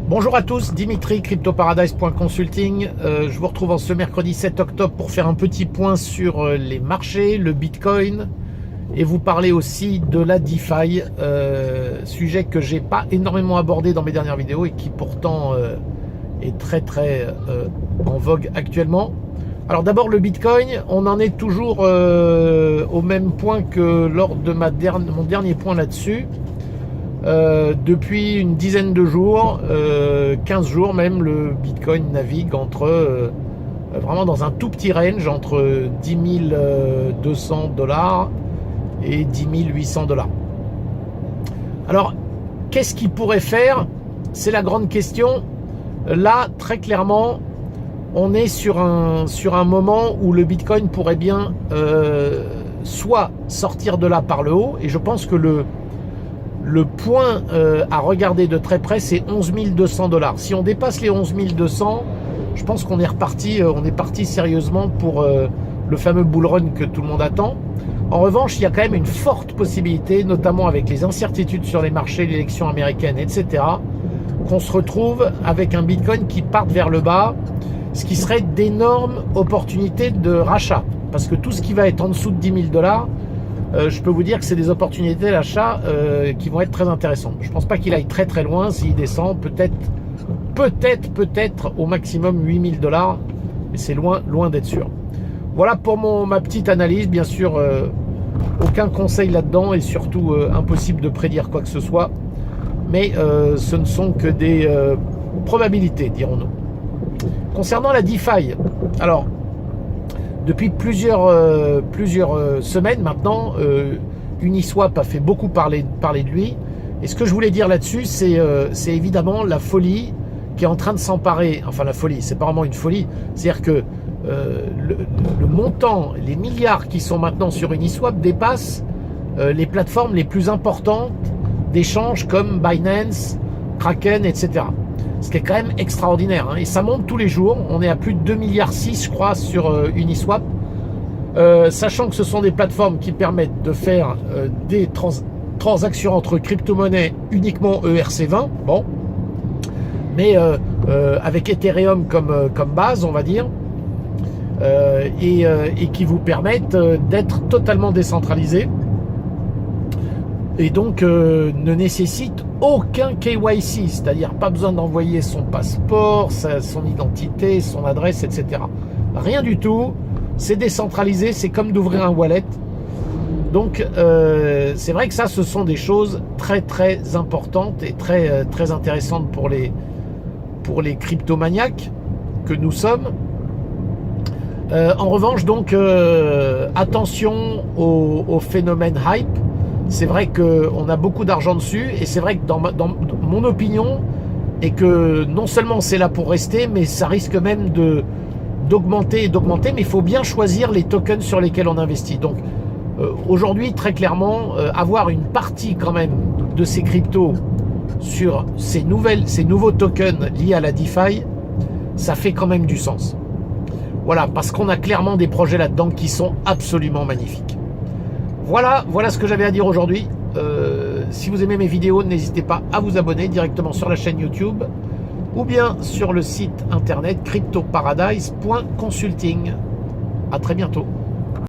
Bonjour à tous, Dimitri, CryptoParadise.consulting. Je vous retrouve en ce mercredi 7 octobre pour faire un petit point sur les marchés, le Bitcoin, et vous parler aussi de la DeFi, sujet que j'ai pas énormément abordé dans mes dernières vidéos et qui pourtant est très en vogue actuellement. Alors d'abord le Bitcoin, on en est toujours au même point que lors de mon dernier point là-dessus. Depuis une dizaine de jours, 15 jours même, le Bitcoin navigue entre vraiment dans un tout petit range entre 10 200 $ et 10 800 $. Alors, qu'est-ce qu'il pourrait faire? C'est la grande question. Là, très clairement, on est sur un moment où le Bitcoin pourrait bien soit sortir de là par le haut, et je pense que le point à regarder de très près, c'est 11 200 $. Si on dépasse les 11 200, je pense qu'on est reparti, on est parti sérieusement pour le fameux bull run que tout le monde attend. En revanche, il y a quand même une forte possibilité, notamment avec les incertitudes sur les marchés, l'élection américaine, etc., qu'on se retrouve avec un Bitcoin qui parte vers le bas, ce qui serait d'énormes opportunités de rachat. Parce que tout ce qui va être en dessous de 10 000 $, je peux vous dire que c'est des opportunités d'achat qui vont être très intéressantes. Je ne pense pas qu'il aille très loin. S'il descend, peut-être au maximum 8 000 $, mais c'est loin d'être sûr. Voilà pour ma petite analyse. Bien sûr, aucun conseil là-dedans et surtout impossible de prédire quoi que ce soit. Mais ce ne sont que des probabilités, dirons-nous. Concernant la DeFi, alors depuis plusieurs semaines maintenant, Uniswap a fait beaucoup parler de lui. Et ce que je voulais dire là-dessus, c'est évidemment la folie qui est en train de s'emparer. Enfin, la folie, c'est pas vraiment une folie. C'est-à-dire que le montant, les milliards qui sont maintenant sur Uniswap dépassent les plateformes les plus importantes d'échanges comme Binance, Kraken, etc. Ce qui est quand même extraordinaire, hein. Et ça monte tous les jours. On est à plus de 2,6 milliards, je crois, sur Uniswap. Sachant que ce sont des plateformes qui permettent de faire des transactions entre crypto-monnaies uniquement ERC20. Bon. Mais avec Ethereum comme base, on va dire. Et qui vous permettent d'être totalement décentralisés. Et donc ne nécessite aucun KYC, c'est-à-dire pas besoin d'envoyer son passeport, son identité, son adresse, etc. Rien du tout, c'est décentralisé, c'est comme d'ouvrir un wallet. Donc c'est vrai que ça, ce sont des choses très importantes et très intéressantes pour les cryptomaniaques que nous sommes. En revanche, donc attention au phénomène hype. C'est vrai qu'on a beaucoup d'argent dessus et c'est vrai que dans mon opinion est que non seulement c'est là pour rester, mais ça risque même d'augmenter, mais il faut bien choisir les tokens sur lesquels on investit. Donc aujourd'hui, très clairement, avoir une partie quand même de ces cryptos sur ces nouveaux tokens liés à la DeFi, ça fait quand même du sens. Voilà, parce qu'on a clairement des projets là-dedans qui sont absolument magnifiques. Voilà ce que j'avais à dire aujourd'hui. Si vous aimez mes vidéos, n'hésitez pas à vous abonner directement sur la chaîne YouTube ou bien sur le site internet CryptoParadise.consulting. À très bientôt.